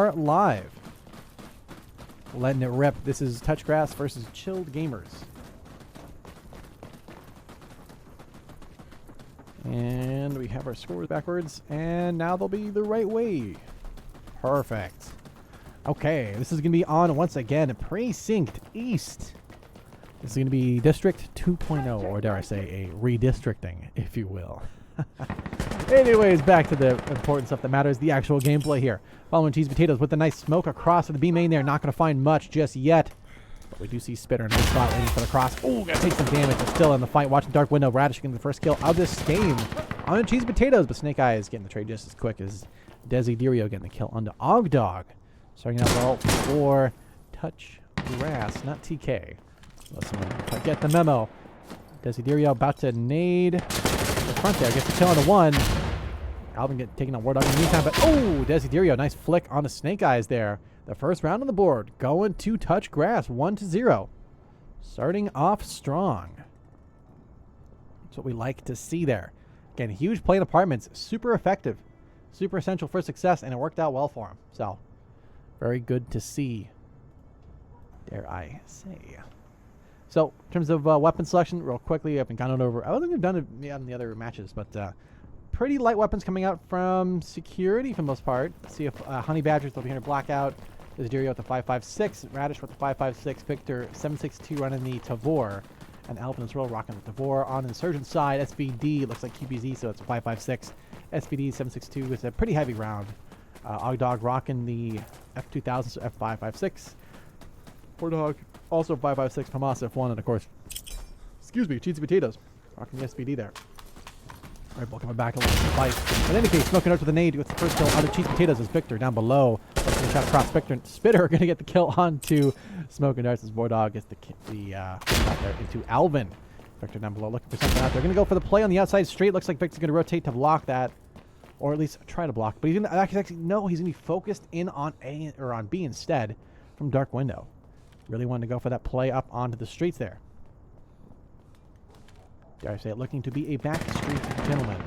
are live. Letting it rip. This is Touchgrass versus ChilledGamers. And we have our scores backwards, and now they'll be the right way. Perfect. Okay, this is going to be on once again, Precinct East. This is going to be District 2.0, or dare I say, a redistricting, if you will. Anyways, back to the important stuff that matters, the actual gameplay here. Following Cheese Potatoes with a nice smoke across to the B main there. Not going to find much just yet. But we do see Spitter in the spot waiting for the cross. Oh, going to take some damage, but still in the fight. Watching Dark Window. Radish getting the first kill of this game on Cheese Potatoes. But Snake Eye is getting the trade just as quick as Desiderio getting the kill onto Ogdog. Starting out well for Touchgrass, not TK. Let's get the memo. Desiderio about to nade the front there. Gets the kill on the one. Alvin taking on Wardog in the meantime, but oh, Desiderio, nice flick on the Snake Eyes there. The first round on the board going to Touchgrass, 1-0. Starting off strong. That's what we like to see there. Again, huge play in apartments, super effective, super essential for success, and it worked out well for him. So, very good to see, dare I say. So, in terms of weapon selection, real quickly, I've been gone over. I don't think we've done it in the other matches, but pretty light weapons coming out from security for the most part. Let's see if Honey Badger's over here in Blackout. Desiderio with the 5.56, Radish with the 5.56, Victor 7.62 running the Tavor, and Alvin as well rocking the Tavor on the Insurgent side. SVD looks like QBZ, so it's a 5.56. SVD 7.62 is a pretty heavy round. Ogdog rocking the F2000, so F5.56. Wardog also 5.56, Hamas F1, and of course, excuse me, Cheesy Potatoes rocking the SVD there. Red Bull coming back a little fight. In any case, smoking out with the nade with the first kill onto Cheese Potatoes as Victor down below. Shot across Victor and Spitter going to get the kill onto Smoking Darts as Wardog gets the shot there into Alvin. Victor down below looking for something out there. Going to go for the play on the outside straight. Looks like Victor's going to rotate to block that, or at least try to block. But he's going to actually no. He's going to be focused in on A or on B instead from Dark Window. Really wanted to go for that play up onto the streets there. Dare I say it, looking to be a back street gentleman.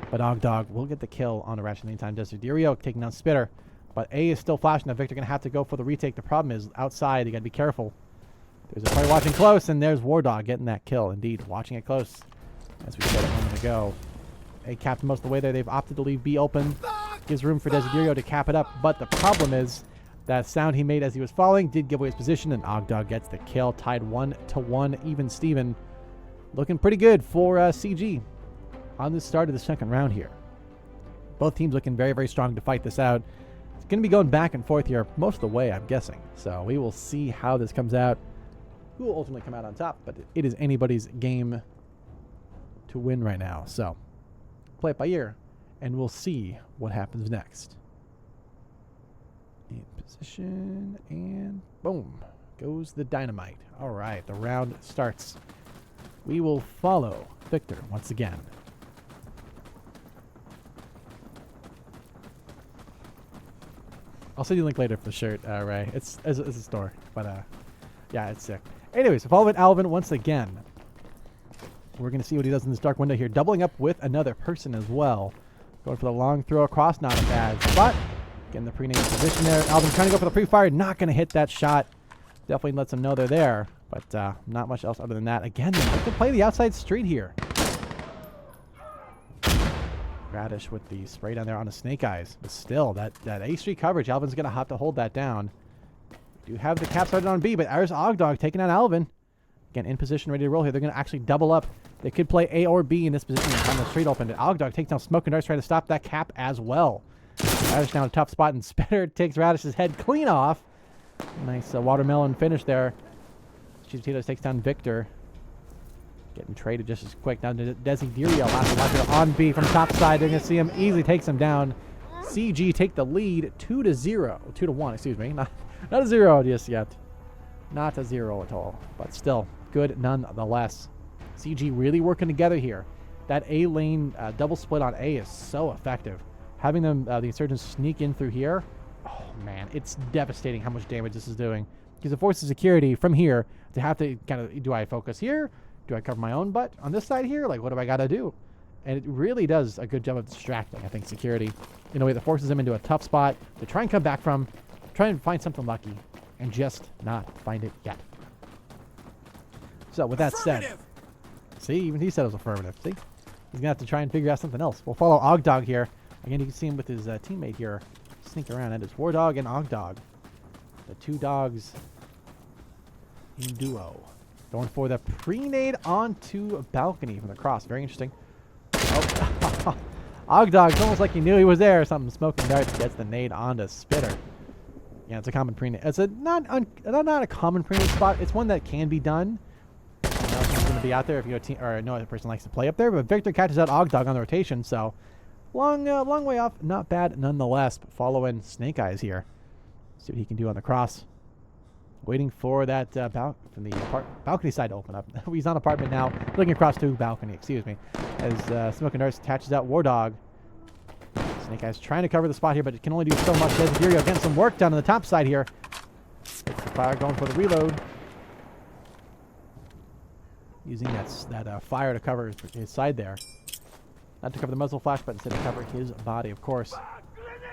But Ogdog will get the kill on the Ratchet in the meantime. Desiderio taking down Spitter. But A is still flashing. Now Victor going to have to go for the retake. The problem is outside. You got to be careful. There's a player watching close, and there's Wardog getting that kill. Indeed, watching it close. As we said a moment ago. A capped most of the way there. They've opted to leave B open. Gives room for Desiderio to cap it up. But the problem is that sound he made as he was falling did give away his position, and Ogdog gets the kill. Tied 1-1. Even Steven. Looking pretty good for CG on the start of the second round here. Both teams looking very, very strong to fight this out. It's going to be going back and forth here most of the way, I'm guessing. So we will see how this comes out. Who will ultimately come out on top, but it is anybody's game to win right now. So play it by ear, and we'll see what happens next. In position, and boom, goes the dynamite. All right, the round starts. We will follow Victor once again. I'll send you a link later for the shirt, Ray. It's a store, but yeah, it's sick. Anyways, following Alvin once again. We're going to see what he does in this Dark Window here. Doubling up with another person as well. Going for the long throw across, not a bad spot. Getting the pre-name position there. Alvin trying to go for the pre-fire, not going to hit that shot. Definitely lets them know they're there. But not much else other than that. Again, they like to play the outside street here. Radish with the spray down there on the Snake Eyes. But still, that A street coverage, Alvin's going to have to hold that down. We do have the cap started on B, but there's Ogdog taking out Alvin. Again, in position, ready to roll here. They're going to actually double up. They could play A or B in this position on the street open. Ogdog takes down Smoking Darts, trying to stop that cap as well. Radish down a tough spot, and Spitter takes Radish's head clean off. Nice watermelon finish there. Cheese Potatoes takes down Victor. Getting traded just as quick. Now Desiderio on B from top side. They're going to see him easily takes him down. CG take the lead 2-0. 2-1, excuse me. Not a 0 just yet. Not a 0 at all. But still, good nonetheless. CG really working together here. That A lane double split on A is so effective. Having them, the Insurgents sneak in through here. Oh, man. It's devastating how much damage this is doing. Because it forces security from here to have to kind of, do I focus here? Do I cover my own butt on this side here? Like, what do I got to do? And it really does a good job of distracting, I think, security in a way that forces them into a tough spot to try and come back from, try and find something lucky, and just not find it yet. So with that said, see, even he said it was affirmative. See, he's gonna have to try and figure out something else. We'll follow Ogdog here. Again, you can see him with his teammate here, sneak around. That is War Dog and Ogdog, the two dogs in duo, going for the pre-nade onto a balcony from the cross. Very interesting. Oh, Ogdog, it's almost like he knew he was there or something. Smoking Darts gets the nade onto Spitter. Yeah, it's a common pre-nade. It's a not a common pre-nade spot. It's one that can be done. He's going to be out there if you know a person likes to play up there. But Victor catches out Ogdog on the rotation, so long way off. Not bad nonetheless. But following Snake Eyes here. See what he can do on the cross. Waiting for that from the balcony side to open up. He's on apartment now, looking across to balcony. Excuse me, as Smoking Darts attaches out War Dog. Snake Eyes trying to cover the spot here, but it can only do so much. Desiderio getting some work done on the top side here. Gets the fire going for the reload. Using that fire to cover his side there. Not to cover the muzzle flash, but instead to cover his body, of course.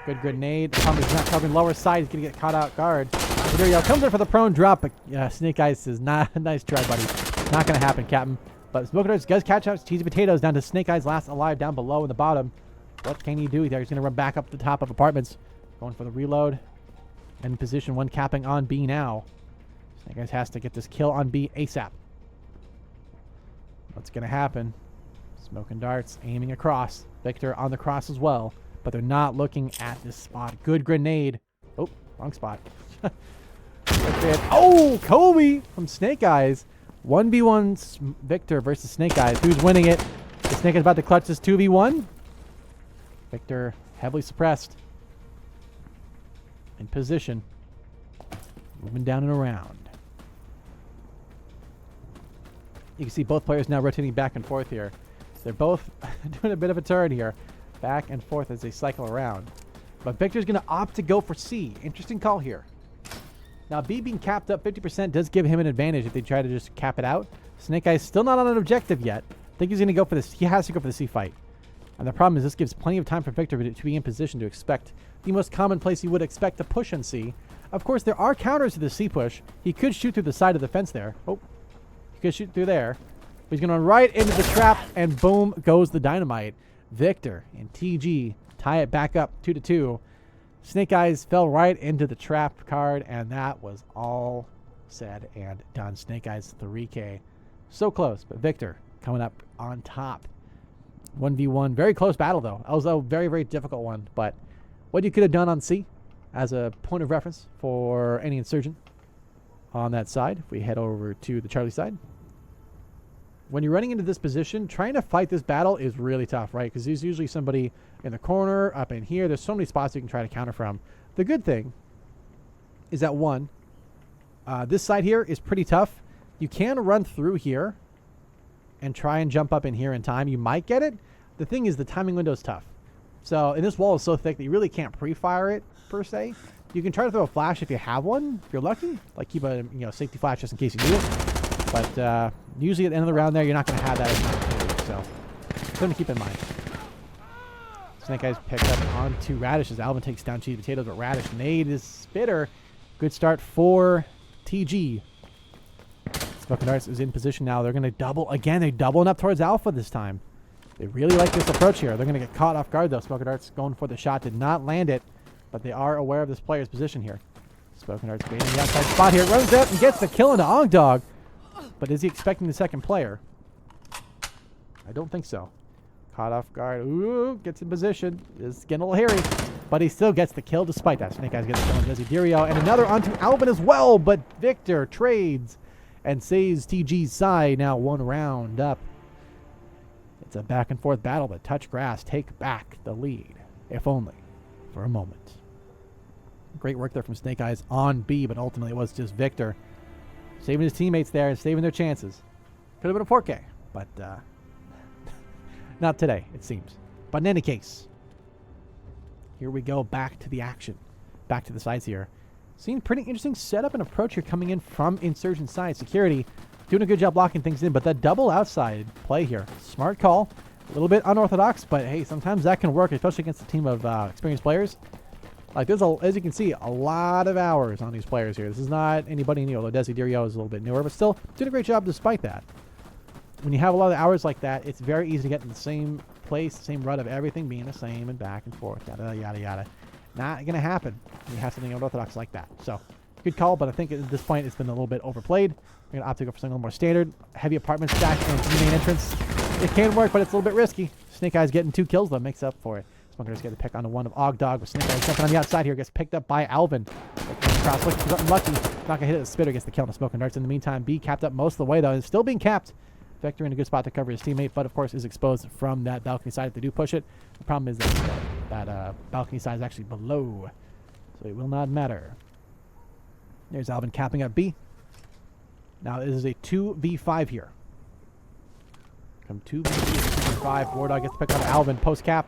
Good grenade. He's not covering lower side. He's going to get caught out guard. Desiderio comes in for the prone drop, but Snake Eyes says, nah, nice try, buddy. Not going to happen, Captain. But Smoker Darts does catch out Cheesy Potatoes down to Snake Eyes last alive down below in the bottom. What can he do there? He's going to run back up the top of apartments. Going for the reload. In position, one capping on B now. Snake Eyes has to get this kill on B ASAP. What's going to happen? Smoking Darts aiming across. Victor on the cross as well. But they're not looking at this spot. Good grenade. Oh, wrong spot. Oh, Kobe from Snake Eyes. 1v1 Victor versus Snake Eyes. Who's winning it? The Snake Eyes about to clutch this 2v1. Victor heavily suppressed. In position. Moving down and around. You can see both players now rotating back and forth here. They're both doing a bit of a turn here. Back and forth as they cycle around. But Victor's going to opt to go for C. Interesting call here. Now, B being capped up 50% does give him an advantage if they try to just cap it out. Snake Eyes still not on an objective yet. I think he's going to go for this. He has to go for the C fight. And the problem is this gives plenty of time for Victor to be in position to expect the most common place you would expect to push on C. Of course, there are counters to the C push. He could shoot through the side of the fence there. Oh, he could shoot through there. But he's going to run right into the trap, and boom goes the dynamite. Victor and TG tie it back up 2-2. Snake Eyes fell right into the trap card, and that was all said and done. Snake Eyes 3K. So close, but Victor coming up on top. 1v1. Very close battle, though. That was a very, very difficult one. But what you could have done on C as a point of reference for any insurgent on that side, if we head over to the Charlie side. When you're running into this position, trying to fight this battle is really tough, right? Because there's usually somebody in the corner, up in here. There's so many spots you can try to counter from. The good thing is that, one, this side here is pretty tough. You can run through here and try and jump up in here in time. You might get it. The thing is the timing window is tough. So, and this wall is so thick that you really can't pre-fire it, per se. You can try to throw a flash if you have one, if you're lucky. Like, keep a safety flash just in case you need it. But usually at the end of the round there, you're not going to have that as an opportunity. So, something to keep in mind. Snake Eyes picked up onto Radish as Alvin takes down Cheesy Potatoes, but Radish nade is Spitter. Good start for TG. Smoking Darts is in position now. They're going to double again. They're doubling up towards Alpha this time. They really like this approach here. They're going to get caught off guard, though. Smoking Darts going for the shot. Did not land it, but they are aware of this player's position here. Smoking Darts being in the outside spot here. Runs out and gets the kill into Ogdog. But is he expecting the second player? I don't think so. Caught off guard. Ooh, gets in position. Is getting a little hairy. But he still gets the kill despite that. Snake Eyes gets the kill on Desiderio. And another onto Alvin as well. But Victor trades and saves TG's side. Now 1 round up. It's a back and forth battle. But Touch Grass take back the lead. If only for a moment. Great work there from Snake Eyes on B. But ultimately it was just Victor saving his teammates there and saving their chances. Could have been a 4K. But not today, it seems. But in any case, here we go back to the action. Back to the sides here. Seeing pretty interesting setup and approach here coming in from Insurgent side. Security doing a good job locking things in, but that double outside play here. Smart call. A little bit unorthodox, but hey, sometimes that can work, especially against a team of experienced players. Like, there's, as you can see, a lot of hours on these players here. This is not anybody new, although Desiderio is a little bit newer, but still doing a great job despite that. When you have a lot of hours like that, it's very easy to get in the same place, same rut of everything being the same and back and forth, yada, yada, yada. Not going to happen when you have something unorthodox like that. So, good call, but I think at this point it's been a little bit overplayed. We're going to opt to go for something a little more standard. Heavy apartment stack and the main entrance. It can work, but it's a little bit risky. Snake Eyes getting 2 kills, though, makes up for it. Smoker's get the pick on the one of Ogdog, with Snake Eyes jumping on the outside here. Gets picked up by Alvin. Across, looking for something lucky. Not going to hit it. The Spitter gets the kill on the Smoking Darts. In the meantime, B capped up most of the way, though, and still being capped. Vector in a good spot to cover his teammate, but of course is exposed from that balcony side if they do push it. The problem is that balcony side is actually below, so it will not matter. There's Alvin capping up B. Now this is a 2v5 here. From 2v5, Wardog gets the pick on Alvin post cap.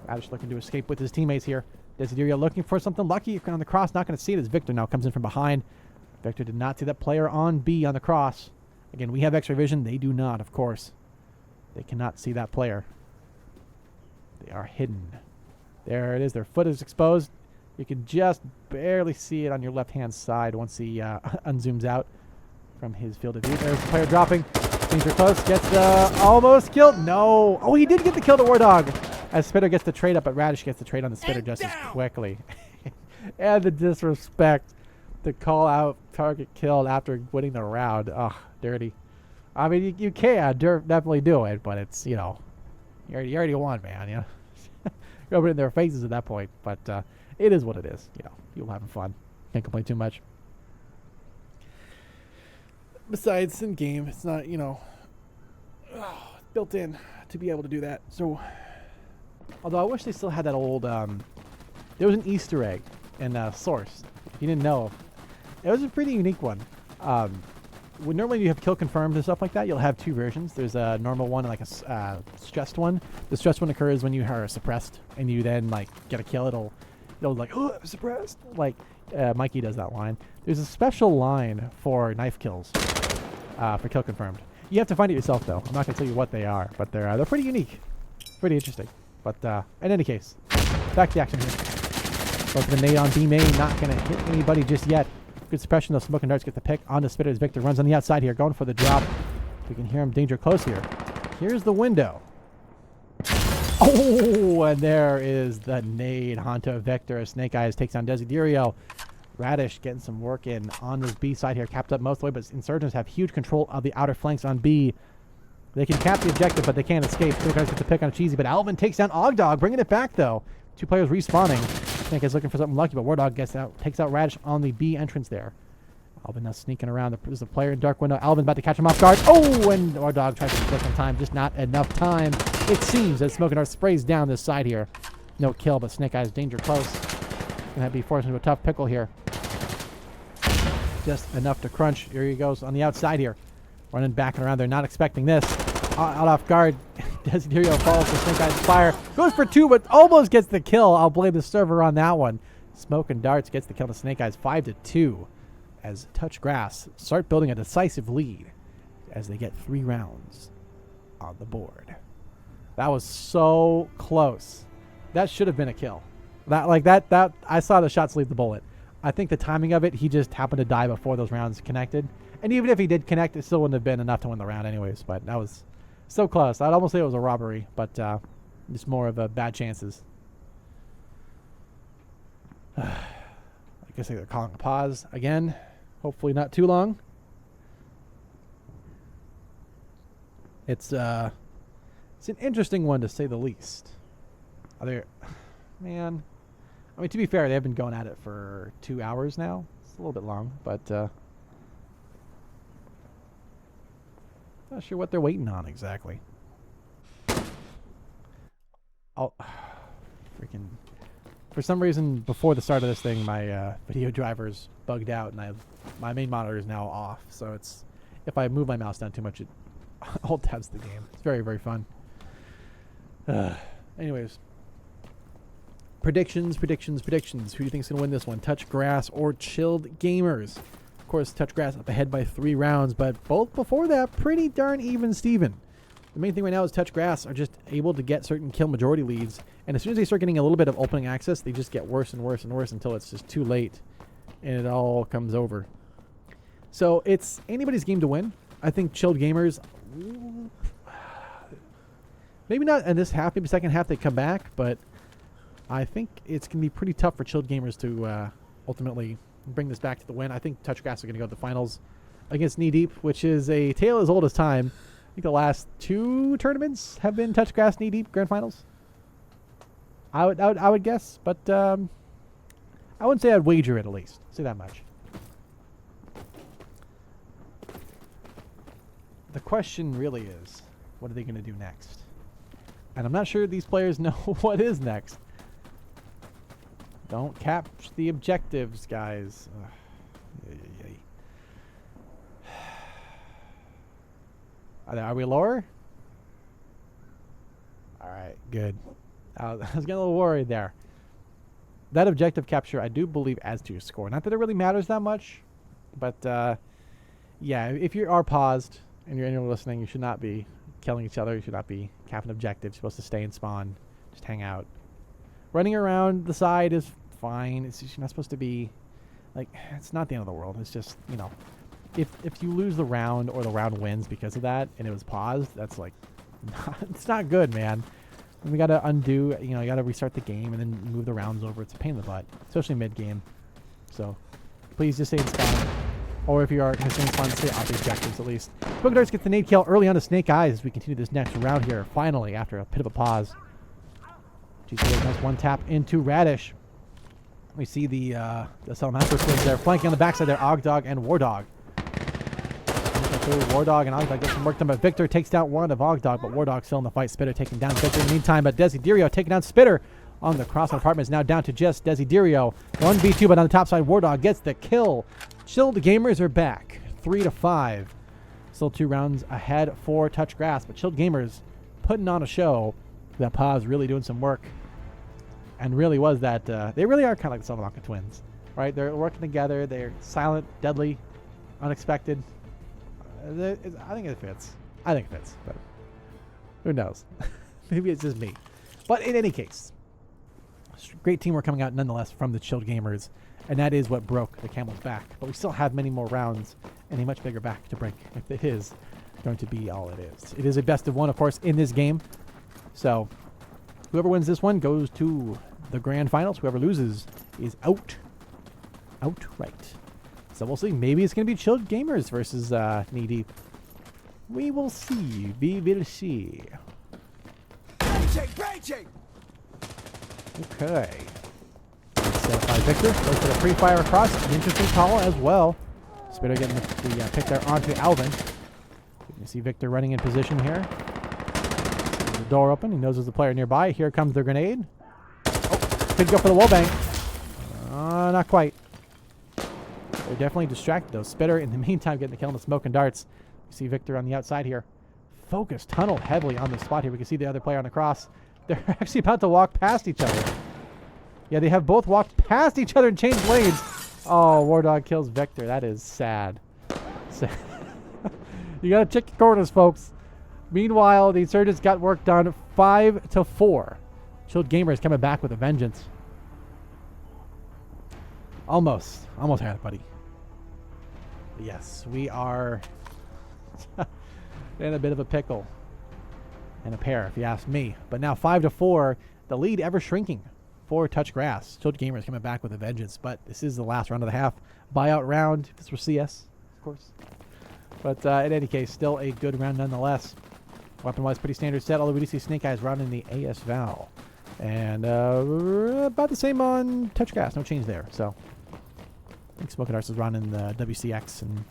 Radish looking to escape with his teammates here. Desiderio looking for something lucky on the cross, not going to see it as Victor now comes in from behind. Victor did not see that player on B on the cross. Again, we have X-ray vision. They do not, of course. They cannot see that player. They are hidden. There it is. Their foot is exposed. You can just barely see it on your left-hand side once he unzooms out from his field of view. There's the player dropping. Things are close. Gets the almost killed. No. Oh, he did get the kill to Wardog. As Spitter gets the trade up, but Radish gets the trade on the Spitter just as quickly. And the disrespect to call out target killed after winning the round. Ugh, dirty. I mean, you can definitely do it, but it's, you know, you already won, man. You know, you're over in their faces at that point. But it is what it is. You know, people having fun. Can't complain too much. Besides, in game, it's not, you know, built in to be able to do that. So, although I wish they still had that old. There was an Easter egg in Source. If you didn't know, it was a pretty unique one. When normally you have kill confirmed and stuff like that, you'll have 2 versions. There's a normal one and like a stressed one. The stressed one occurs when you are suppressed and you then like get a kill. It'll like, oh, I'm suppressed. Like Mikey does that line. There's a special line for knife kills for kill confirmed. You have to find it yourself though. I'm not gonna tell you what they are, but they're pretty unique, pretty interesting. But in any case, back to the action here. Both the nade on B main, not gonna hit anybody just yet. Good suppression, though. Smoking Darts get the pick on the Spitter as Victor runs on the outside here, going for the drop. We can hear him danger close here. Here's the window. Oh, and there is the nade onto Victor as Snake Eyes takes on Desiderio. Radish getting some work in on this B side here, capped up most of the way, but Insurgents have huge control of the outer flanks on B. They can cap the objective, but they can't escape. Snake Eyes get the pick on Cheesy, but Alvin takes down Ogdog, bringing it back though. 2 players respawning. Snake is looking for something lucky, but Wardog takes out Radish on the B entrance there. Alvin now sneaking around. There's a player in dark window. Alvin about to catch him off guard. Oh, and Wardog tries to kill some time. Just not enough time. It seems as Smoking Dart sprays down this side here. No kill, but Snake Eyes danger close. Gonna be forced into a tough pickle here. Just enough to crunch. Here he goes on the outside here. Running back and around. They're not expecting this. Out off guard. Desiderio falls to Snake Eyes fire. Goes for 2, but almost gets the kill. I'll blame the server on that one. Smoking Darts gets the kill to Snake Eyes 5-2 as Touch Grass start building a decisive lead as they get 3 rounds on the board. That was so close. That should have been a kill. That I saw the shots leave the bullet. I think the timing of it, he just happened to die before those rounds connected. And even if he did connect, it still wouldn't have been enough to win the round anyways. But that was so close. I'd almost say it was a robbery, but just more of a bad chances. I guess they're calling a pause again. Hopefully not too long. It's an interesting one to say the least. Man, I mean, to be fair, they've been going at it for 2 hours now. It's a little bit long, but not sure what they're waiting on exactly. Freaking. For some reason, before the start of this thing, my video drivers bugged out, and my main monitor is now off. So it's, if I move my mouse down too much, it alt tabs the game. It's very, very fun. Anyways, predictions. Who do you think is going to win this one? Touch Grass or ChilledGamers? Of course, Touch Grass up ahead by 3 rounds, but both before that, pretty darn even Steven. The main thing right now is Touch Grass are just able to get certain kill majority leads, and as soon as they start getting a little bit of opening access, they just get worse and worse and worse until it's just too late, and it all comes over. So it's anybody's game to win. I think ChilledGamers, maybe not in this half, maybe second half they come back, but I think it's going to be pretty tough for ChilledGamers to ultimately bring this back to the win. I think Touch Grass are going to go to the finals against Knee Deep, which is a tale as old as time. I think the last 2 tournaments have been Touch Grass Knee Deep grand finals. I would guess, but I wouldn't say I'd wager it, at least. Say that much. The question really is, what are they going to do next? And I'm not sure these players know what is next. Don't catch the objectives, guys. Are we lower? Alright, good. I was getting a little worried there. That objective capture, I do believe, adds to your score. Not that it really matters that much, but yeah, if you are paused and you're listening, you should not be killing each other. You should not be capping objectives. You're supposed to stay and spawn. Just hang out. Running around the side is fine. It's just, you're not supposed to be, like, it's not the end of the world. It's just, you know, if you lose the round or the round wins because of that and it was paused, that's like, it's not good, man. And we got to undo, you know, you got to restart the game and then move the rounds over. It's a pain in the butt, especially mid-game. So please just stay in spawn. Or if you are going to stay in spawn, stay off the objectives at least. Smoke Darts gets the nade kill early on to Snake Eyes as we continue this next round here, finally, after a bit of a pause. GTA nice one tap into Radish. We see the Salamander twins there, flanking on the backside there, Ogdog and Wardog. Wardog and Ogdog get some work done, but Victor takes down one of Ogdog, but Wardog still in the fight. Spitter taking down Victor in the meantime, but Desiderio taking down Spitter on the cross on apartments, now down to just Desiderio. 1v2, but on the top side, Wardog gets the kill. ChilledGamers are back, 3-5. Still 2 rounds ahead for Touch Grass, but ChilledGamers putting on a show. That pause really doing some work. And really was that, they really are kind of like the Salamanca twins, right? They're working together. They're silent, deadly, unexpected. I think it fits. I think it fits, but who knows? Maybe it's just me. But in any case, great teamwork coming out nonetheless from the ChilledGamers, and that is what broke the camel's back. But we still have many more rounds and a much bigger back to break if it is going to be all it is. It is a best of 1, of course, in this game. So whoever wins this one goes to the grand finals. Whoever loses is out. Outright. So we'll see. Maybe it's going to be ChilledGamers versus Knee Deep. We will see. We will see. Okay. Set by Victor. Goes for the free fire across. An interesting call as well. Spitter getting the pick there onto Alvin. You can see Victor running in position here. There's the door open. He knows there's a player nearby. Here comes the grenade. Oh, could go for the wallbang. Not quite. They're definitely distracted though. Spitter in the meantime getting the kill on the smoke and darts. You see Victor on the outside here. Focus tunnel heavily on the spot here. We can see the other player on the cross. They're actually about to walk past each other. Yeah, they have both walked past each other and changed lanes. Oh, Wardog kills Victor. That is sad. You gotta check your corners, folks. Meanwhile, the Insurgents got work done 5-4. ChilledGamers coming back with a vengeance. Almost had it, buddy. Yes, we are in a bit of a pickle and a pear, if you ask me. But now 5-4, the lead ever shrinking for Touch Grass. ChilledGamers coming back with a vengeance, but this is the last round of the half. Buyout round. This was CS, of course. But in any case, still a good round nonetheless. Weapon-wise, pretty standard set, although we do see Snake Eyes rounding the AS Val. And about the same on Touch Grass. No change there, so... I think Smoke and Darts is running the WCX, and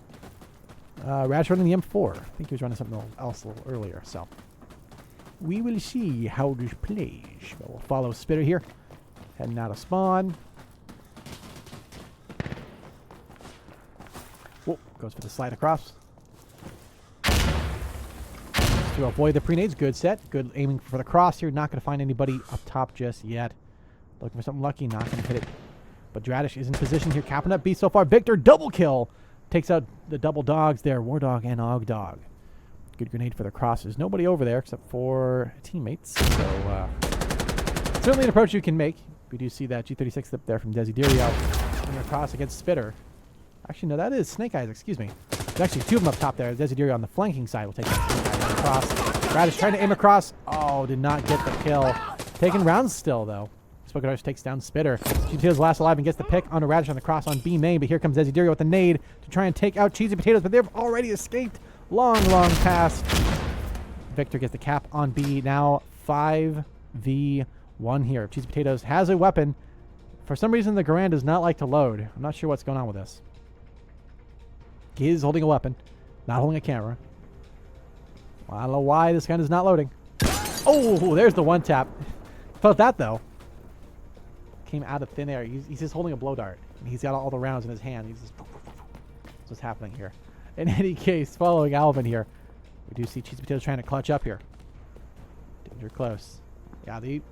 Rash running the M4. I think he was running something else a little earlier, so we will see how this plays. But we'll follow Spitter here, heading out of spawn. Whoa, goes for the slide across. To avoid the pre-nades, good set. Good aiming for the cross here. Not going to find anybody up top just yet. Looking for something lucky, not going to hit it. But Dradish is in position here, capping up B so far. Victor, double kill. Takes out the double dogs there, Wardog and Ogdog. Good grenade for the cross. There's nobody over there except for teammates. So, certainly an approach you can make. We do see that G36 up there from Desiderio in the cross against Spitter. Actually, no, that is Snake Eyes, excuse me. There's actually two of them up top there. Desiderio on the flanking side will take that Snake Eyes across. Radish trying to aim across. Oh, did not get the kill. Taking rounds still, though. Spoken Arch takes down Spitter. Cheesy Potatoes last alive and gets the pick on a Radish on the cross on B main, but here comes Desiderio with the nade to try and take out Cheesy Potatoes, but they've already escaped. Long pass. Victor gets the cap on B. Now 5v1 here. Cheesy Potatoes has a weapon. For some reason, the Garand does not like to load. I'm not sure what's going on with this. He is holding a weapon, not holding a camera. Well, I don't know why this gun is not loading. Oh, there's the one tap. Felt that, though. Came out of thin air. He's just holding a blow dart. And he's got all the rounds in his hand. He's just... That's what's happening here. In any case, following Alvin here, we do see Cheesy Potatoes trying to clutch up here. Danger close. Yeah, it's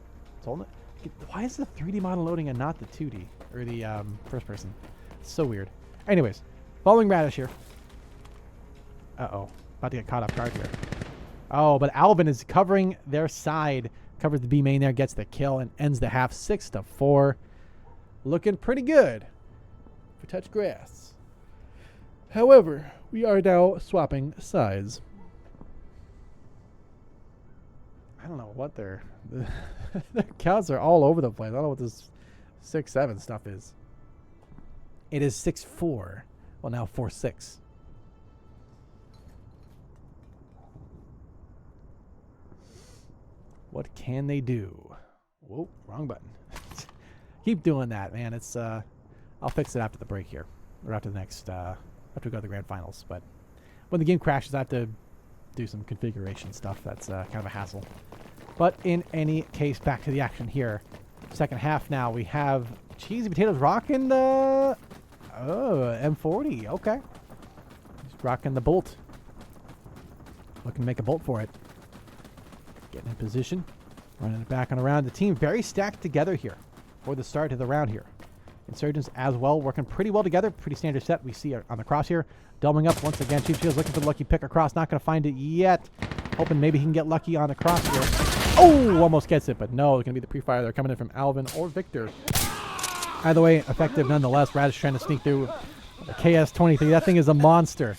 holding it. Why is the 3D model loading and not the 2D? Or the first person? It's so weird. Anyways, following Radish here. Uh-oh. About to get caught off guard here. Oh, but Alvin is covering their side. Covers the B main there, gets the kill, and ends the half 6-4. Looking pretty good for Touch Grass. However, we are now swapping sides. I don't know what their counts are all over the place. I don't know what this 6-7 stuff is. It is 6-4. Well, now 4-6. What can they do? Whoa, wrong button. Keep doing that, man. It's I'll fix it after the break here, or after the next after we go to the grand finals. But when the game crashes, I have to do some configuration stuff. That's kind of a hassle. But in any case, back to the action here. Second half now. We have Cheesy Potatoes rocking the M40. Okay, just rocking the bolt. Looking to make a bolt for it. Getting in position, running it back and around. The team very stacked together here for the start of the round here. Insurgents as well, working pretty well together. Pretty standard set we see on the cross here. Doubling up once again. Cheesy Potatoes looking for the lucky pick across. Not going to find it yet. Hoping maybe he can get lucky on the cross here. Oh, almost gets it, but no. It's going to be the pre-fire. They're coming in from Alvin or Victor. Either way, effective nonetheless. Radish trying to sneak through the KS-23. That thing is a monster.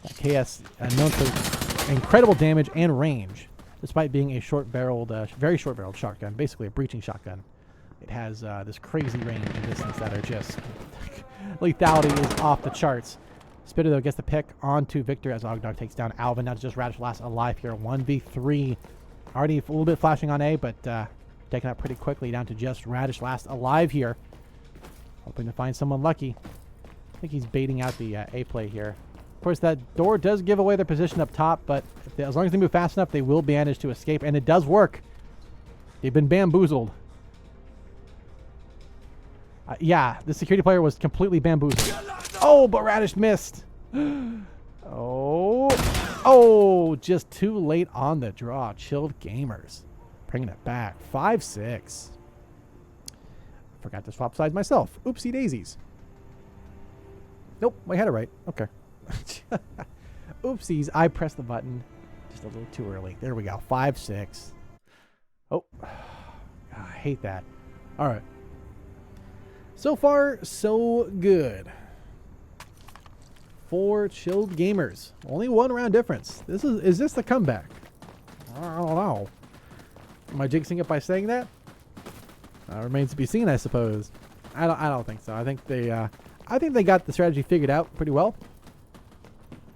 That KS known for incredible damage and range. Despite being a short-barreled, very short-barreled shotgun, basically a breaching shotgun, it has this crazy range and distance that are just... lethality is off the charts. Spitter, though, gets the pick onto Victor as Ogdog takes down Alvin. Now just Radish last alive here. 1v3. Already a little bit flashing on A, but taken out pretty quickly down to just Radish last alive here. Hoping to find someone lucky. I think he's baiting out the A play here. Of course, that door does give away their position up top, but as long as they move fast enough, they will manage to escape, and it does work. They've been bamboozled. Yeah, the security player was completely bamboozled. Oh, but Radish missed. Oh, just too late on the draw. ChilledGamers bringing it back. 5-6. Forgot to swap sides myself. Oopsie daisies. Nope, I had it right. Okay. Oopsies, I pressed the button just a little too early. There we go. 5-6. Oh, I hate that. All right. So far, so good. For ChilledGamers. Only one round difference. Is this the comeback? I don't know. Am I jinxing it by saying that? Remains to be seen, I suppose. I don't think so. I think they got the strategy figured out pretty well.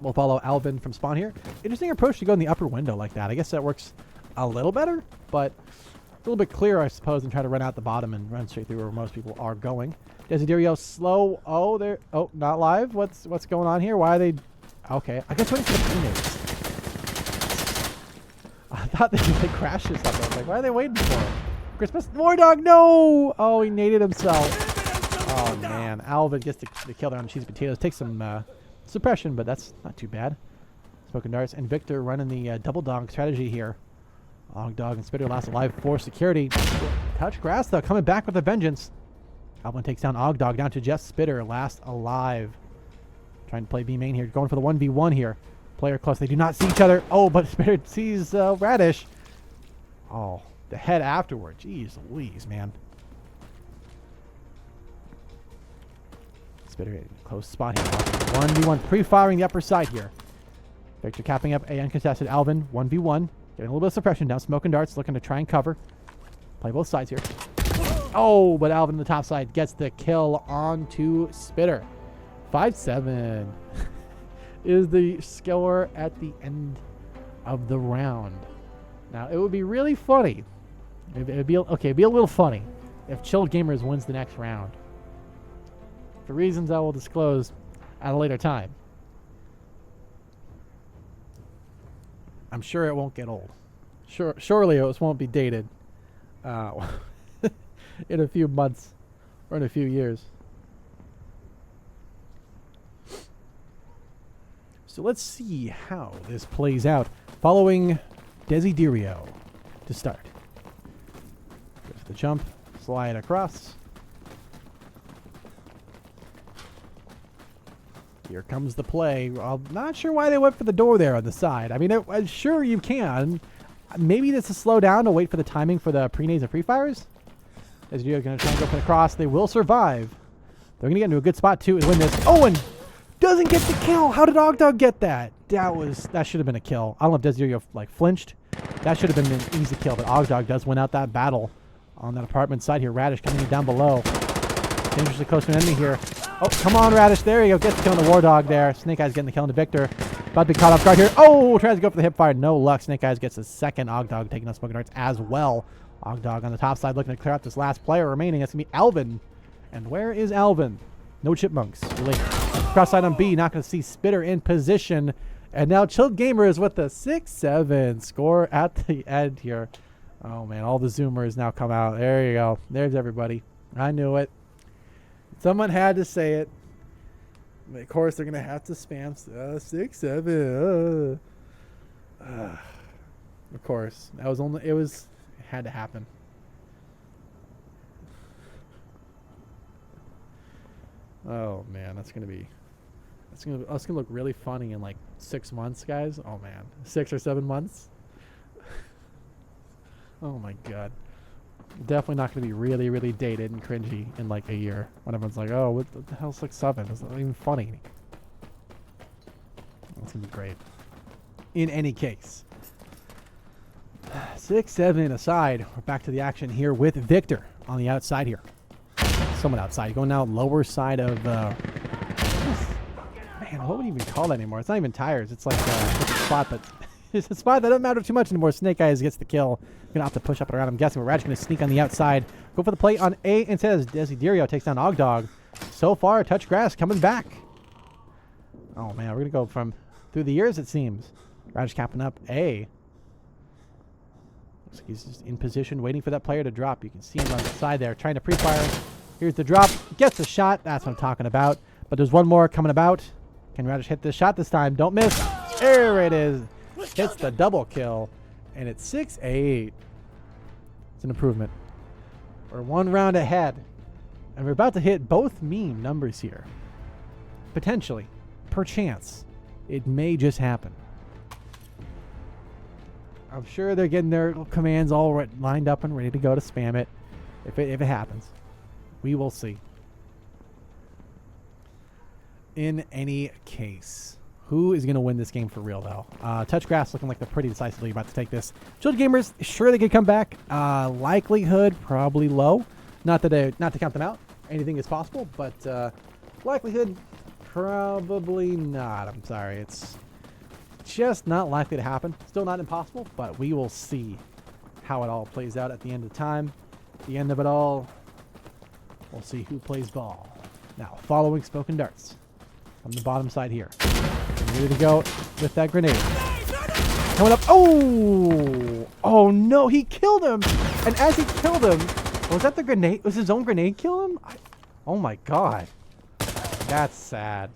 We'll follow Alvin from spawn here. Interesting approach to go in the upper window like that. I guess that works a little better, but a little bit clearer, I suppose, than try to run out the bottom and run straight through where most people are going. Desiderio slow. Oh, they're not live. What's going on here? Why are they? Okay, I guess waiting for the teammates. I thought they crashed or something. I was like, why are they waiting for him? Christmas War Dog, no! Oh, he naded himself. Oh man, Alvin gets the kill there on Cheesy Potatoes. Takes some suppression, but that's not too bad. Smoking darts and Victor running the double dog strategy here. Ogdog and Spitter last alive for security. Touch Grass though, coming back with a vengeance. Alvin takes down Ogdog down to just Spitter last alive. Trying to play B main here, going for the 1v1 here. Player close. They do not see each other. Oh, but Spitter sees Radish. Oh, the head afterward. Jeez Louise, man. Spitter in close spot here. 1v1 pre-firing the upper side here. Victor capping up A uncontested. Alvin 1v1. Getting a little bit of suppression down. Smoke and darts looking to try and cover. Play both sides here. Oh, but Alvin on the top side gets the kill onto Spitter. 5-7 is the score at the end of the round. Now, it would be really funny. It'd be a little funny if ChilledGamers wins the next round. For reasons I will disclose at a later time. I'm sure it won't get old. Surely it won't be dated in a few months or in a few years. So let's see how this plays out following Desiderio to start. Goes for the jump, slide across. Here comes the play. I'm not sure why they went for the door there on the side. I mean, sure you can. Maybe this is slow down to wait for the timing for the pre-nades and pre-fires. Desiderio is going to try and go for the cross. They will survive. They're going to get into a good spot too to win this. Oh, and doesn't get the kill. How did Ogdog get that? That should have been a kill. I don't know if Desiderio like flinched. That should have been an easy kill, but Ogdog does win out that battle on that apartment side here. Radish coming in down below. Dangerously close to an enemy here. Oh, come on, Radish. There you go. Gets the kill on the War Dog there. Snake Eyes getting the kill on the Victor. About to be caught off guard here. Oh, tries to go for the hip fire. No luck. Snake Eyes gets the second Ogdog taking on Smoking Darts as well. Ogdog on the top side looking to clear out this last player remaining. It's going to be Alvin. And where is Alvin? No chipmunks. Really. Cross side on B. Not going to see Spitter in position. And now ChilledGamers with the 6-7 score at the end here. Oh, man. All the Zoomers now come out. There you go. There's everybody. I knew it. Someone had to say it. Of course, they're going to have to spam 6-7. Of course. It had to happen. Oh, man. That's going to look really funny in like 6 months, guys. Oh, man. 6 or 7 months. Oh, my God. Definitely not going to be really, really dated and cringy in like a year when everyone's like, oh, what the hell's 6-7? It's not even funny. That's going to be great. In any case. 6-7 aside. We're back to the action here with Victor on the outside here. Someone outside. Going now lower side of... man, what would you even call that anymore? It's not even tires. It's like it's a spot that... It's a spot that doesn't matter too much anymore. Snake Eyes gets the kill. Gonna have to push up and around. I'm guessing Radish gonna sneak on the outside. Go for the play on A instead as Desiderio takes down Ogdog. So far, Touch Grass coming back. Oh man, we're gonna go from through the years it seems. Radish capping up A. Looks like he's just in position waiting for that player to drop. You can see him on the side there trying to pre-fire. Here's the drop. Gets the shot. That's what I'm talking about. But there's one more coming about. Can Radish hit this shot this time? Don't miss. There it is. Hits the double kill, and it's 6-8. It's an improvement. We're one round ahead, and we're about to hit both meme numbers here. Potentially. Perchance. It may just happen. I'm sure they're getting their commands all lined up and ready to go to spam it. If it happens. We will see. In any case... Who is going to win this game for real, though? Touch Grass looking like they're pretty decisively about to take this. ChilledGamers, sure they could come back. Likelihood, probably low. Not to count them out. Anything is possible, but likelihood, probably not. I'm sorry. It's just not likely to happen. Still not impossible, but we will see how it all plays out at the end of time. At the end of it all, we'll see who plays ball. Now, following Smoking Darts on the bottom side here. Ready to go with that grenade. Coming up. Oh! Oh no, he killed him! And as he killed him, was that the grenade? Was his own grenade kill him? Oh my god. That's sad.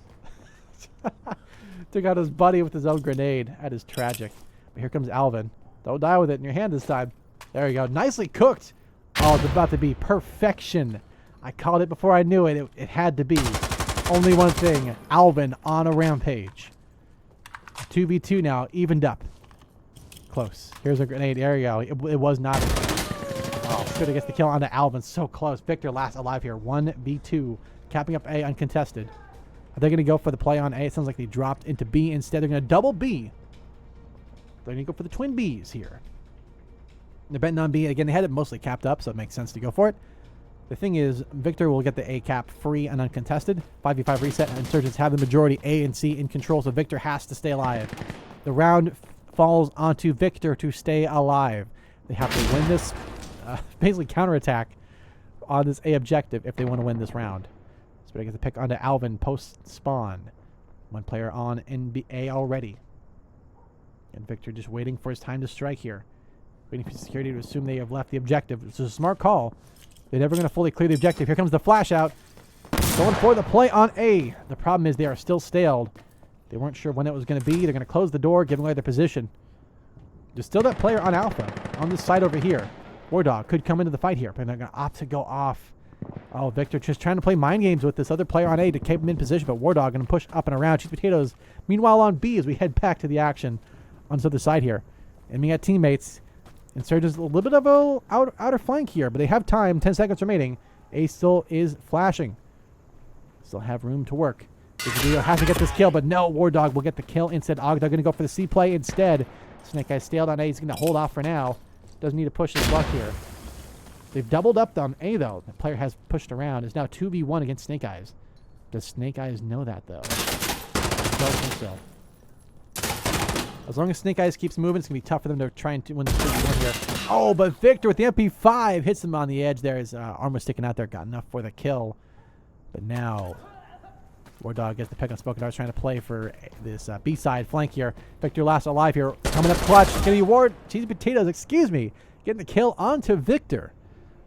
Took out his buddy with his own grenade. That is tragic. But here comes Alvin. Don't die with it in your hand this time. There you go. Nicely cooked. Oh, it's about to be perfection. I called it before I knew it. It had to be. Only one thing. Alvin on a rampage. 2v2 now, evened up. Close. Here's a grenade. There you go. It was not. Oh, Spitter gets the kill onto Alvin. So close. Victor last alive here. 1v2. Capping up A uncontested. Are they going to go for the play on A? It sounds like they dropped into B instead. They're going to double B. They're going to go for the twin Bs here. They're betting on B. Again, they had it mostly capped up, so it makes sense to go for it. The thing is, Victor will get the A cap free and uncontested. 5v5 reset, and Insurgents have the majority A and C in control, so Victor has to stay alive. The round falls onto Victor to stay alive. They have to win this, basically counterattack on this A objective if they want to win this round. So they get to pick onto Alvin post-spawn. One player on NBA already. And Victor just waiting for his time to strike here. Waiting for security to assume they have left the objective. It's a smart call. They're never going to fully clear the objective. Here comes the flash out. Going for the play on A. The problem is they are still staled. They weren't sure when it was going to be. They're going to close the door, giving away their position. There's still that player on Alpha on this side over here. War Dog could come into the fight here, but they're going to opt to go off. Oh, Victor just trying to play mind games with this other player on A to keep him in position, but War Dog going to push up and around. Cheese Potatoes, meanwhile, on B as we head back to the action on this other side here. And we got teammates. Insurgents a little bit of a outer flank here, but they have time. 10 seconds remaining. A still is flashing. Still have room to work. Vigilio has to get this kill, but no, War Dog will get the kill instead. Ogdog going to go for the C play instead. Snake Eyes staled on A. He's going to hold off for now. Doesn't need to push his luck here. They've doubled up on A, though. The player has pushed around. It's now 2v1 against Snake Eyes. Does Snake Eyes know that, though? I don't think so. As long as Snake Eyes keeps moving, it's going to be tough for them to try and win the 2v1 here. Oh, but Victor with the MP5 hits him on the edge there. His arm was sticking out there. Got enough for the kill. But now, War Dog gets the pick on Spoken Darts, trying to play for this B-side flank here. Victor last alive here. Coming up clutch. It's going to be Ward. Cheesy Potatoes, excuse me. Getting the kill onto Victor.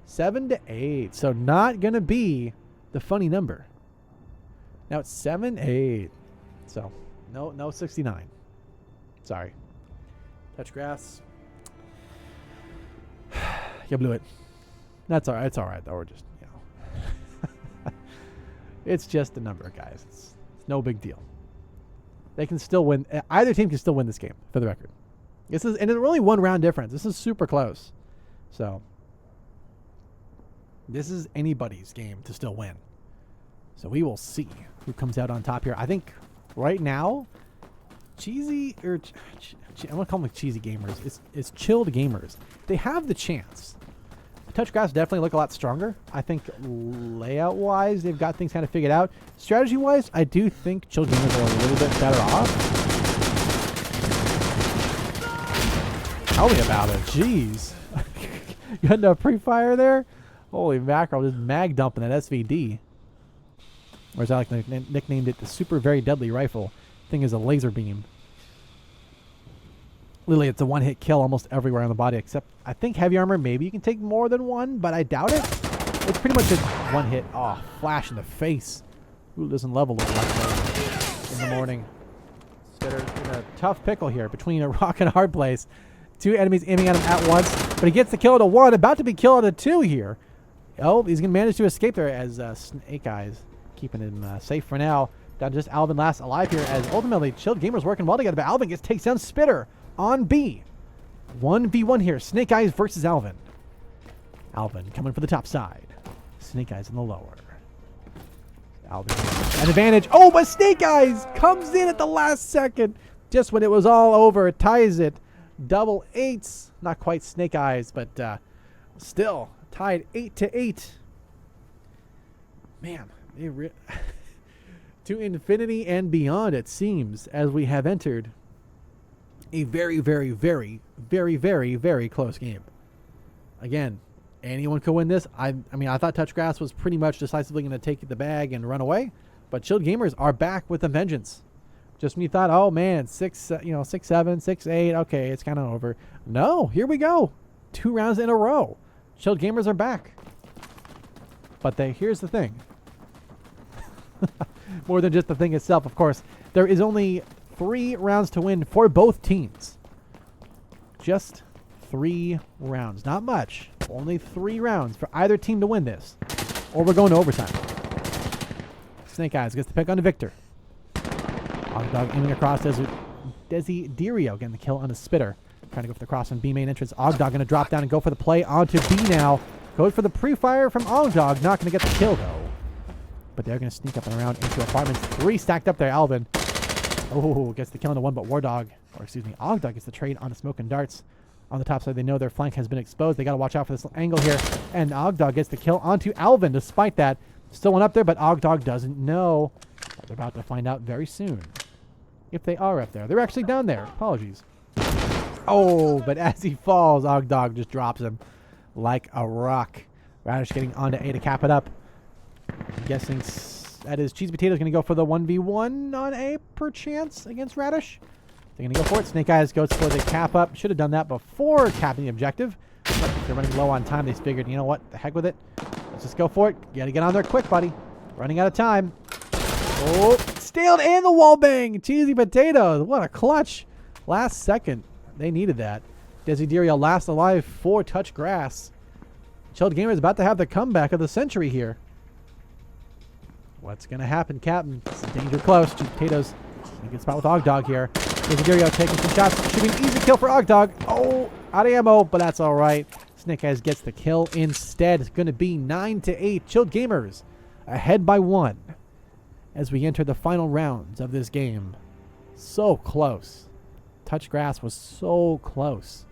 7-8. So not going to be the funny number. Now it's 7-8. So no 69. Sorry. Touch grass. You blew it. That's all right. It's all right, though. We're just, it's just a number, guys. It's no big deal. They can still win. Either team can still win this game, for the record. And it's really one round difference. This is super close. So, this is anybody's game to still win. So, we will see who comes out on top here. I think right now, I'm going to call them like Cheesy Gamers. It's Chilled Gamers. They have the chance. Touch grass definitely look a lot stronger. I think layout-wise, they've got things kind of figured out. Strategy-wise, I do think Chilled Gamers are a little bit better off. Tell me about it. Jeez. You got enough pre-fire there? Holy mackerel, just mag dumping that SVD. Or as I like to nicknamed it, the Super Very Deadly Rifle. Thing is a laser beam. Literally, it's a one-hit kill almost everywhere on the body, except I think heavy armor, maybe you can take more than one, but I doubt it. It's pretty much just one hit. Oh, flash in the face. Ooh, doesn't level look like that in the morning. Spitter in a tough pickle here between a rock and a hard place. Two enemies aiming at him at once, but he gets the kill to one, about to be killed at two here. Oh, he's going to manage to escape there as Snake Eyes keeping him safe for now. Down just Alvin last alive here as ultimately Chilled Gamers working well together, but Alvin takes down Spitter on B. 1v1 here. Snake Eyes versus Alvin. Alvin coming for the top side. Snake Eyes in the lower. Alvin an advantage. Oh, but Snake Eyes comes in at the last second. Just when it was all over, it ties it. Double eights. Not quite Snake Eyes, but still tied 8-8. Man, to infinity and beyond, it seems, as we have entered a very, very, very, very, very, very close game. Again, anyone could win this. I mean, I thought Touch Grass was pretty much decisively going to take the bag and run away, but Chilled Gamers are back with a vengeance. Just when you thought, oh man, 6-7, 6-8, okay, it's kind of over. No, here we go. 2 rounds in a row. Chilled Gamers are back. But here's the thing. More than just the thing itself, of course. There is only 3 rounds to win for both teams. Just 3 rounds. Not much. Only 3 rounds for either team to win this. Or we're going to overtime. Snake Eyes gets the pick on to Victor. Dog aiming across as Desiderio getting the kill on the Spitter. Trying to go for the cross on B main entrance. Ogdog going to drop down and go for the play onto B now. Goes for the pre-fire from Ogdog. Not going to get the kill, though. But they're going to sneak up and around into apartments. 3 stacked up there, Alvin. Oh, gets the kill on the one, but Ogdog gets the trade on the smoke and darts. On the top side, they know their flank has been exposed. They got to watch out for this angle here. And Ogdog gets the kill onto Alvin. Despite that, still one up there, but Ogdog doesn't know. They're about to find out very soon if they are up there. They're actually down there. Apologies. Oh, but as he falls, Ogdog just drops him like a rock. Radish getting onto A to cap it up. I'm guessing that is Cheese Potato's going to go for the 1v1 on A, perchance, against Radish. They're going to go for it. Snake Eyes goes for the cap up. Should have done that before capping the objective. But if they're running low on time, they figured, you know what, the heck with it. Let's just go for it. You got to get on there quick, buddy. Running out of time. Oh, stealed and the wall bang. Cheesy Potatoes. What a clutch. Last second. They needed that. Desiderio last alive for touch grass. ChilledGamers about to have the comeback of the century here. What's going to happen, Captain? It's danger close. Cheesy Potatoes in a good spot with Ogdog here. Desiderio taking some shots. Should be an easy kill for Ogdog. Oh, out of ammo, but that's all right. Snake Eyes gets the kill instead. It's going to be 9-8. ChilledGamers ahead by 1 as we enter the final rounds of this game. So close. Touch grass was so close.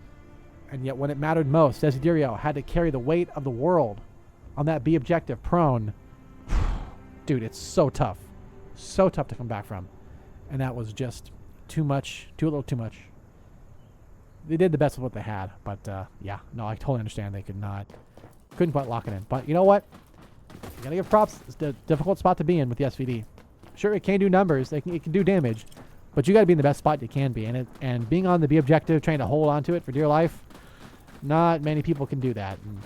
And yet when it mattered most, Desiderio had to carry the weight of the world on that B objective prone. Dude, it's so tough. So tough to come back from. And that was just too much. A little too much. They did the best with what they had. But, yeah. No, I totally understand they couldn't quite lock it in. But you know what? You gotta give props. It's a difficult spot to be in with the SVD. Sure, it can do numbers. It can do damage. But you got to be in the best spot you can be. And being on the B objective, trying to hold on to it for dear life, not many people can do that. And,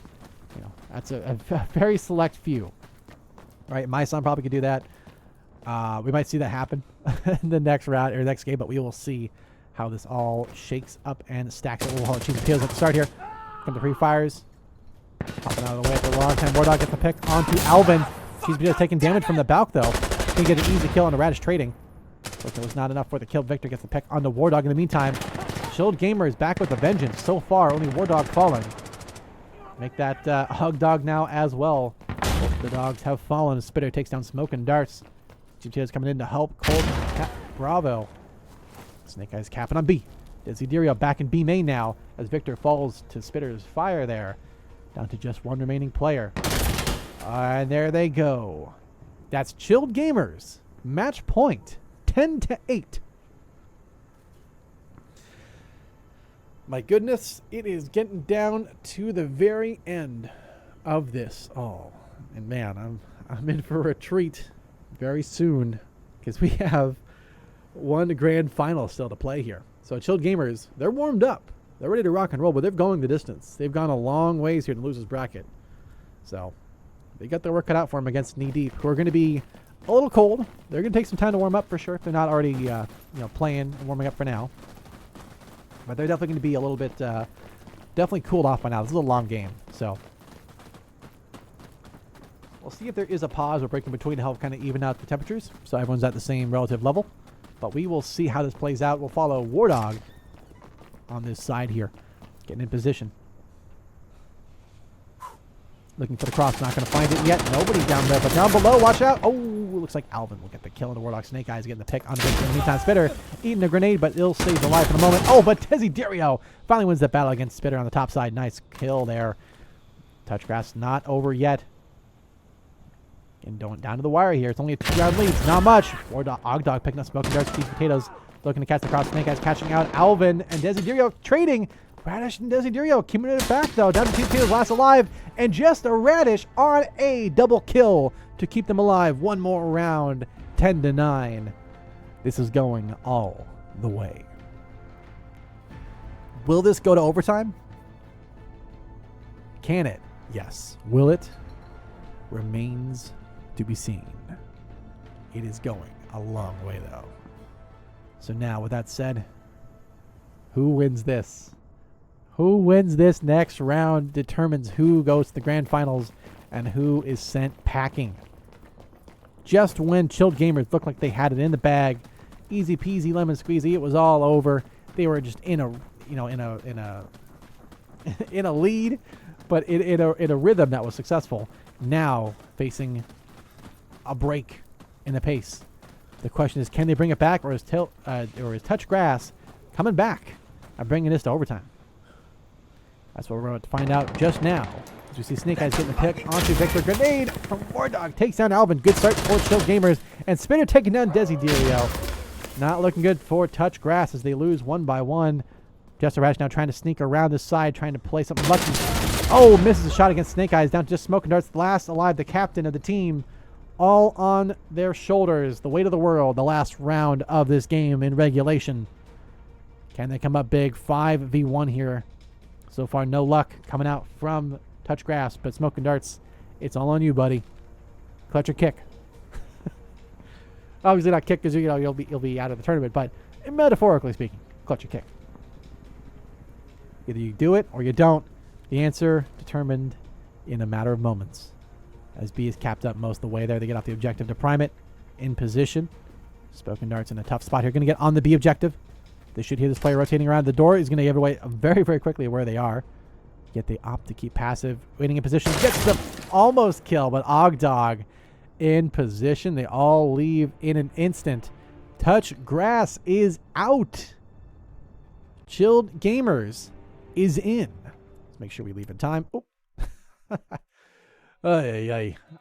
you know, that's a very select few. All right, my son probably could do that. We might see that happen in the next round or next game, but we will see how this all shakes up and stacks up. We'll Cheese Potatoes at the start here. Come the pre-fires. Popping out of the way for a long time. Wardog gets the pick onto Alvin. Cheese Potatoes taking damage from the Balk, though. Can get an easy kill on the Radish trading. But it was not enough for the kill. Victor gets the pick on the Wardog in the meantime. ChilledGamers back with a vengeance. So far, only Wardog falling. Make that Ogdog now as well. Both the dogs have fallen. Spitter takes down Smoke and Darts. GTO's coming in to help. Cold Bravo. Snake Eyes capping on B. Desiderio back in B main now as Victor falls to Spitter's fire there. Down to just one remaining player. And there they go. That's ChilledGamers. Match point. 10-8. My goodness, it is getting down to the very end of this. Oh, and man, I'm in for a treat very soon because we have one grand final still to play here. So ChilledGamers, they're warmed up. They're ready to rock and roll, but they're going the distance. They've gone a long ways here to losers bracket. So they got their work cut out for them against Knee Deep, who are going to be a little cold. They're going to take some time to warm up for sure if they're not already playing and warming up for now. But they're definitely going to be a little bit definitely cooled off by now. This is a long game, so we'll see if there is a pause or break in between to help kind of even out the temperatures so everyone's at the same relative level. But we will see how this plays out. We'll follow Wardog on this side here, getting in position. Looking for the cross, not going to find it yet. Nobody down there, but down below, watch out. Oh, looks like Alvin will get the kill on the Wardog. Snake Eyes getting the pick on the Victor. In the meantime, Spitter eating a grenade, but it'll save the life in a moment. Oh, but Desiderio finally wins that battle against Spitter on the top side. Nice kill there. Touch grass not over yet. And going down to the wire here. It's only a 2-yard lead. It's not much. Ogdog picking up Smoking Darts, Cheese Potatoes. Looking to catch the cross. Snake Eyes catching out Alvin and Desiderio trading. Radish and Desiderio keeping it back, though. Down to Cheese Potatoes, last alive. And just a Radish on a double kill to keep them alive. One more round. 10-9. This is going all the way. Will this go to overtime? Can it? Yes. Will it? Remains to be seen. It is going a long way, though. So now, with that said, who wins this? Who wins this next round determines who goes to the grand finals and who is sent packing. Just when ChilledGamers looked like they had it in the bag, Easy peasy lemon squeezy. It was all over. They were just in a, in a lead, but in a rhythm that was successful. Now facing a break in the pace. The question is, can they bring it back, or is Touch Grass coming back and bringing this to overtime? That's what we're about to find out just now. As we see Snake Eyes getting the pick onto Victor. Grenade from War Dog takes down Alvin. Good start for ChilledGamers. And Spinner taking down Desilio. Not looking good for Touch Grass as they lose 1 by 1. Jester Rash now trying to sneak around the side, trying to play something lucky. Oh, misses a shot against Snake Eyes. Down to just Smoke and Darts. Last alive, the captain of the team. All on their shoulders. The weight of the world. The last round of this game in regulation. Can they come up big? 5v1 here. So far, no luck coming out from Touch Grass, but Smoke and Darts, it's all on you, buddy. Clutch or kick. Obviously not kick because you'll be out of the tournament, but metaphorically speaking, clutch or kick. Either you do it or you don't. The answer determined in a matter of moments. As B is capped up most of the way there, they get off the objective to prime it in position. Smoke and Darts in a tough spot here. Going to get on the B objective. They should hear this player rotating around. The door is going to give away very, very quickly where they are. Yet they opt to keep passive, waiting in position. Gets the almost kill, but Ogdog in position. They all leave in an instant. Touch Grass is out. ChilledGamers is in. Let's make sure we leave in time. Oh.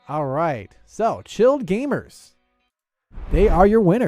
All right. So, ChilledGamers, they are your winner.